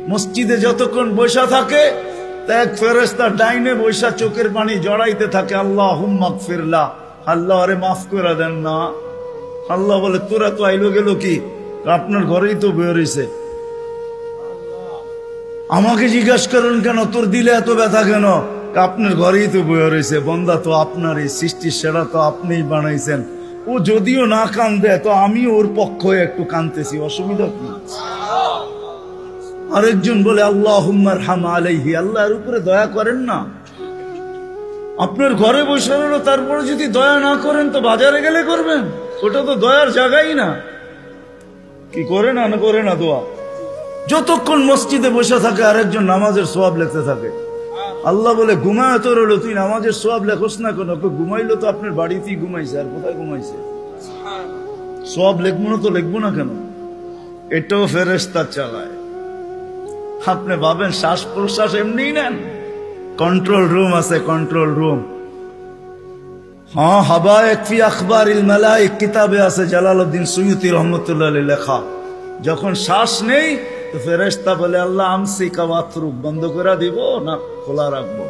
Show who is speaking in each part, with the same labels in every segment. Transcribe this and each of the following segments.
Speaker 1: মসজিদে যতক্ষণ বসা থাকে এক ফেরেশতা ডাইনে বৈশা চোখের পানি জড়াইতে থাকে, আল্লাহুম্মা গফিরলা, আল্লাহ আরে মাফ করে দেন না। আল্লাহ বলে তোরা তো আইলো গেল কি, আপনার ঘরেই তো বের হইছে, আমাকে জিজ্ঞাসা করেন কেন তোর দিলে এত ব্যথা কেন? আপনার ঘরেই তো বের হইছে, বন্দা তো আপনারই সৃষ্টির সেরা, তো আপনিই বানাইছেন। ও যদিও না কান্দে তো আমি ওর পক্ষ হয়ে একটু কান্দতেছি, অসুবিধা কি? আরেকজন বলে আল্লাহুম্মা আরহাম আলাইহি, আল্লাহর উপরে দয়া করেন না। আপনার ঘরে বসে রইল, তারপরে যদি দয়া না করেন তো বাজারে গেলে করবেন, ওটা তো দয়ার জায়গাই না। কি করে না করে না দোয়া? যতক্ষণ মসজিদে বসে থাকে আরেকজন নামাজের সওয়াব লিখতে থাকে। আল্লাহ বলে ঘুমায় তো রইল, তুই নামাজের সওয়াব লেখোস না কেন? ঘুমাইলো তো আপনার বাড়িতেই ঘুমাইছে, আর কোথায় ঘুমাইছে? সওয়াব লিখবো না তো লিখবো না কেন? এটাও ফেরেশতা চালায়। আপনি ভাবেন শ্বাস প্রশ্বাস এমনি নেন? কন্ট্রোল রুম আছে, কন্ট্রোল রুম। হ্যাঁ, হাবায়েক ফি আখবারিল মালায়েক কিতাবে আছে, জালালউদ্দিন সুয়ুতি রহমাতুল্লাহ আলাইহি লেখা। যখন শ্বাস নেই তো ফেরেশতা বলে আল্লাহ আমসিকা ওয়াতরুক, বন্ধ করে দিব না খোলা রাখবো?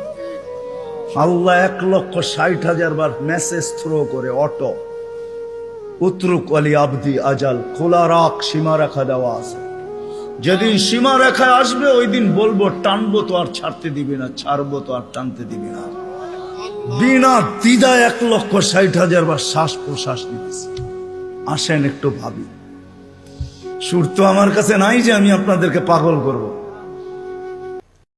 Speaker 1: আল্লাহ 1,60,000 বার মেসেজ থ্রো করে, অটো উতরুক আলী আবদি আজাল, খোলা রাখ, সীমা রেখা দেওয়া আছে। যেদিন সীমা রেখায় আসবে ওই দিন বলবো টানবো তো আর ছাড়তে দিবি না, ছাড়বো তো আর টানতে দিবি না। বিনা দ্বিধায় 1,60,000 বার শ্বাস প্রশ্বাস নিতেছি। আসেন একটু ভাবি। সুর তো আমার কাছে নাই যে আমি আপনাদেরকে পাগল করব।